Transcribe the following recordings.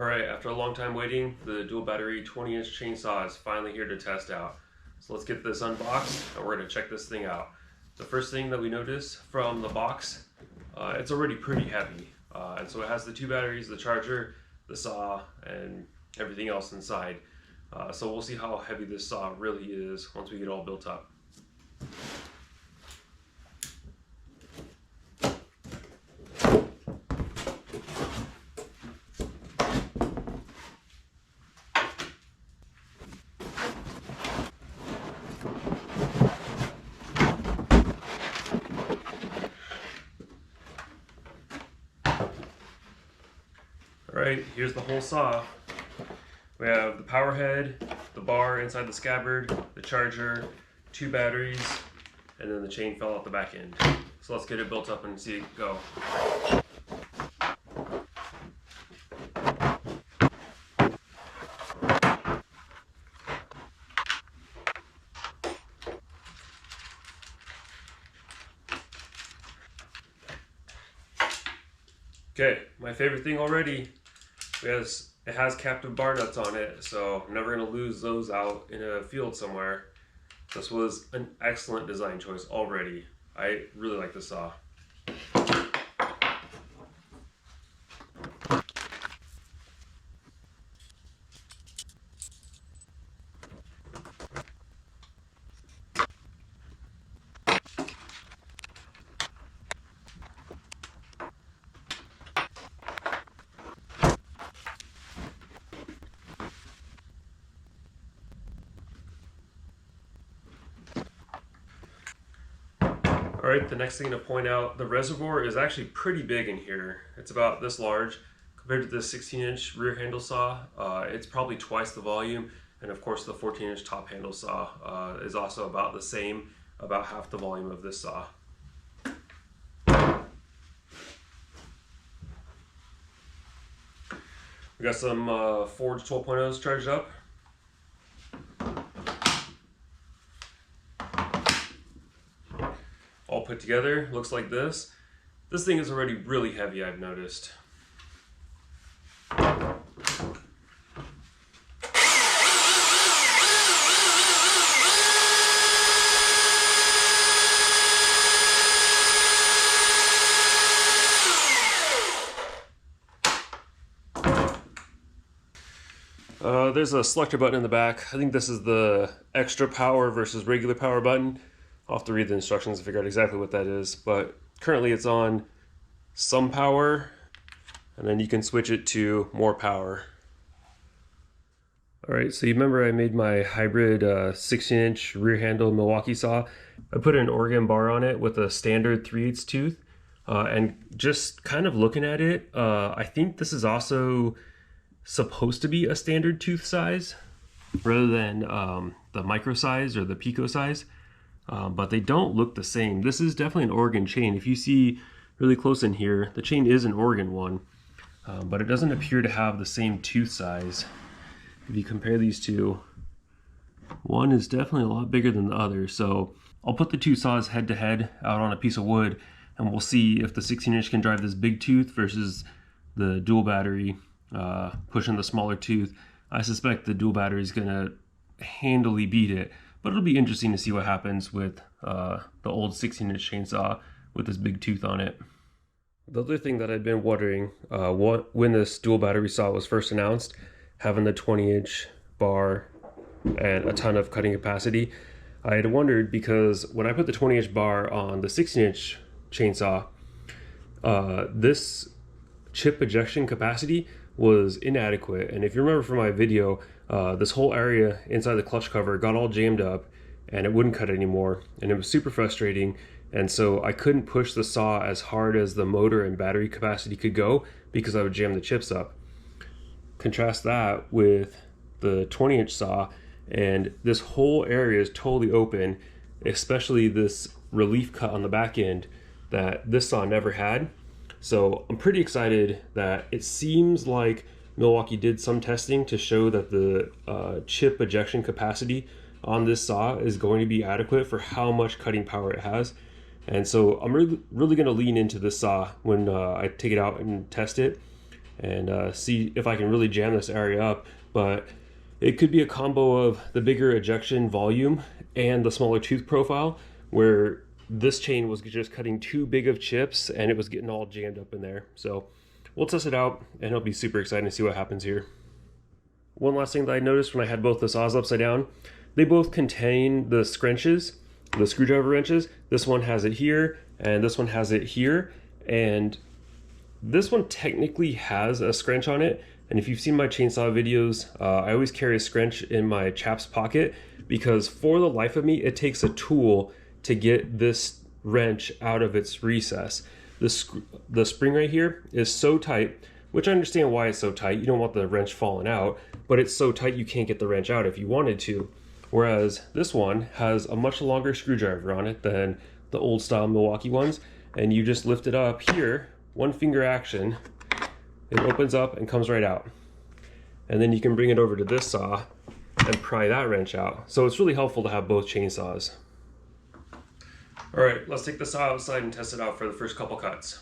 Alright, after a long time waiting, the dual battery 20-inch chainsaw is finally here to test out. So let's get this unboxed and we're going to check this thing out. The first thing that we notice from the box, it's already pretty heavy. And so it has the two batteries, the charger, the saw, and everything else inside. So we'll see how heavy this saw really is once we get it all built up. Alright, here's the whole saw. We have the power head, the bar inside the scabbard, the charger, two batteries, and then the chain fell out the back end. So let's get it built up and see it go. Okay, my favorite thing already, it has captive bar nuts on it, so I'm never going to lose those out in a field somewhere. This was an excellent design choice already. I really like this saw. Alright, the next thing to point out, the reservoir is actually pretty big in here. It's about this large. Compared to the 16-inch rear handle saw, it's probably twice the volume. And of course the 14-inch top handle saw is also about the same, about half the volume of this saw. We got some Forge 12.0s charged up. All put together, looks like this. This thing is already really heavy, I've noticed. There's a selector button in the back. I think this is the extra power versus regular power button. I'll have to read the instructions to figure out exactly what that is, but currently it's on some power, and then you can switch it to more power. Alright, so you remember I made my hybrid 16-inch rear handle Milwaukee saw. I put an Oregon bar on it with a standard 3/8 tooth, and just kind of looking at it, I think this is also supposed to be a standard tooth size rather than the micro size or the pico size. But they don't look the same. This is definitely an Oregon chain. If you see really close in here, the chain is an Oregon one, but it doesn't appear to have the same tooth size. If you compare these two, one is definitely a lot bigger than the other. So I'll put the two saws head to head out on a piece of wood, and we'll see if the 16-inch can drive this big tooth versus the dual battery pushing the smaller tooth. I suspect the dual battery is gonna handily beat it. But it'll be interesting to see what happens with the old 16-inch chainsaw with this big tooth on it. The other thing that I've been wondering, when this dual battery saw was first announced, having the 20-inch bar and a ton of cutting capacity, I had wondered because when I put the 20-inch bar on the 16-inch chainsaw, this chip ejection capacity was inadequate. And if you remember from my video, this whole area inside the clutch cover got all jammed up and it wouldn't cut anymore, and it was super frustrating. And so I couldn't push the saw as hard as the motor and battery capacity could go because I would jam the chips up. Contrast that with the 20-inch saw, and this whole area is totally open, especially this relief cut on the back end that this saw never had. So I'm pretty excited that it seems like Milwaukee did some testing to show that the chip ejection capacity on this saw is going to be adequate for how much cutting power it has. And so I'm really going to lean into this saw when I take it out and test it. and see if I can really jam this area up. But it could be a combo of the bigger ejection volume and the smaller tooth profile, where this chain was just cutting too big of chips and it was getting all jammed up in there. So we'll test it out, and it'll be super exciting to see what happens here. One last thing that I noticed when I had both the saws upside down, they both contain the scrunches, the screwdriver wrenches. This one has it here, and this one has it here. And this one technically has a scrunch on it. And if you've seen my chainsaw videos, I always carry a scrunch in my chaps pocket, because for the life of me, it takes a tool to get this wrench out of its recess. The spring right here is so tight, which I understand why it's so tight. You don't want the wrench falling out, but it's so tight you can't get the wrench out if you wanted to. Whereas this one has a much longer screwdriver on it than the old style Milwaukee ones. And you just lift it up here, one finger action, it opens up and comes right out. And then you can bring it over to this saw and pry that wrench out. So it's really helpful to have both chainsaws. All right, let's take the saw outside and test it out for the first couple cuts.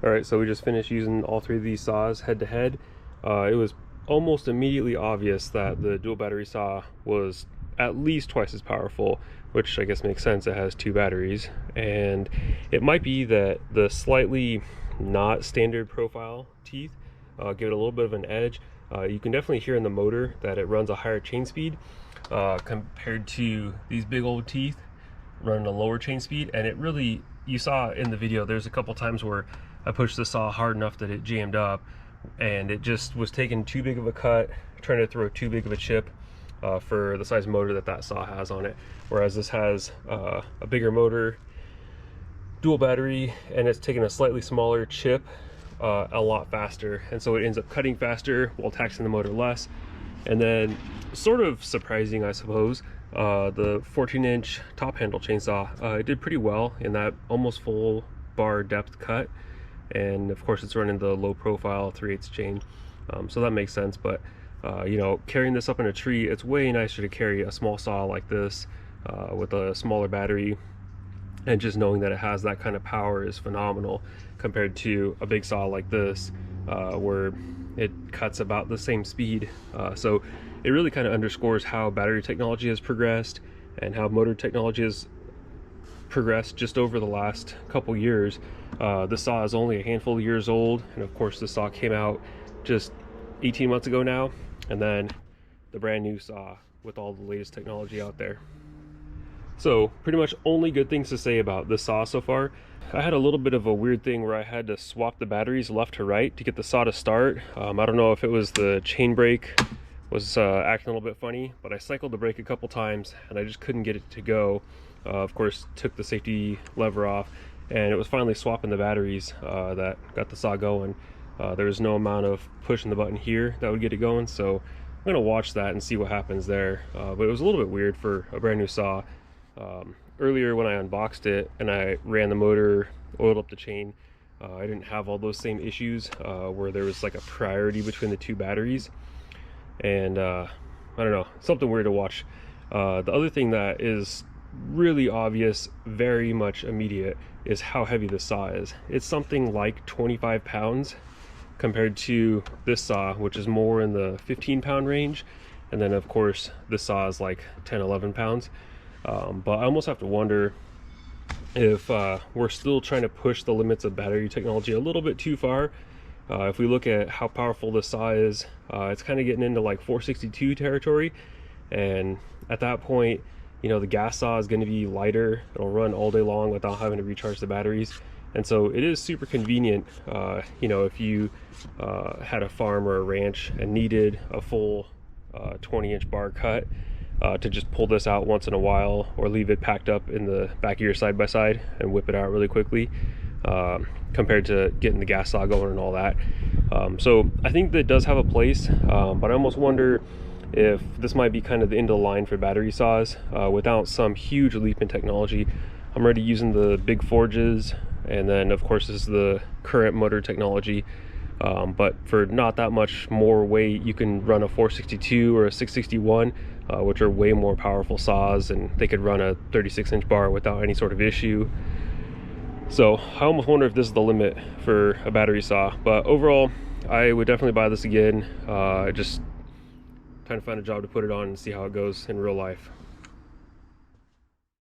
All right, so we just finished using all three of these saws head to head. It was almost immediately obvious that the dual battery saw was at least twice as powerful, which I guess makes sense. It has two batteries, and it might be that the slightly not standard profile teeth give it a little bit of an edge. You can definitely hear in the motor that it runs a higher chain speed compared to these big old teeth running a lower chain speed. And it really, you saw in the video, there's a couple times where I pushed the saw hard enough that it jammed up, and it just was taking too big of a cut, trying to throw too big of a chip for the size motor that saw has on it. Whereas this has a bigger motor, dual battery, and it's taking a slightly smaller chip a lot faster, and so it ends up cutting faster while taxing the motor less. And then, sort of surprising, I suppose, the 14-inch top handle chainsaw, it did pretty well in that almost full bar depth cut. And of course it's running the low profile 3/8 chain, so that makes sense. But you know, carrying this up in a tree, it's way nicer to carry a small saw like this with a smaller battery, and just knowing that it has that kind of power is phenomenal compared to a big saw like this where it cuts about the same speed. So it really kind of underscores how battery technology has progressed and how motor technology has progressed just over the last couple years. The saw is only a handful of years old, and of course the saw came out just 18 months ago now, and then the brand new saw with all the latest technology out there. So pretty much only good things to say about the saw so far. I had a little bit of a weird thing where I had to swap the batteries left to right to get the saw to start. I don't know if it was the chain brake was acting a little bit funny, but I cycled the brake a couple times and I just couldn't get it to go. Of course, took the safety lever off, and it was finally swapping the batteries that got the saw going. There was no amount of pushing the button here that would get it going, so I'm gonna watch that and see what happens there. But it was a little bit weird for a brand new saw. Earlier when I unboxed it and I ran the motor, oiled up the chain, I didn't have all those same issues where there was like a priority between the two batteries, and I don't know, something weird to watch. The other thing that is really obvious, very much immediate, is how heavy the saw is. It's something like 25 pounds compared to this saw, which is more in the 15-pound range, and then of course this saw is like 10-11 pounds. But I almost have to wonder if we're still trying to push the limits of battery technology a little bit too far. If we look at how powerful the saw is, it's kind of getting into like 462 territory, and at that point, you know, the gas saw is going to be lighter. It'll run all day long without having to recharge the batteries, and so it is super convenient. You know, if you had a farm or a ranch and needed a full 20-inch bar cut, to just pull this out once in a while, or leave it packed up in the back of your side-by-side and whip it out really quickly, compared to getting the gas saw going and all that. So I think that does have a place, but I almost wonder if this might be kind of the end of the line for battery saws without some huge leap in technology. I'm already using the big forges, and then of course this is the current motor technology. But for not that much more weight, you can run a 462 or a 661, which are way more powerful saws, and they could run a 36-inch bar without any sort of issue. So I almost wonder if this is the limit for a battery saw. But overall, I would definitely buy this again. Just trying to find a job to put it on and see how it goes in real life.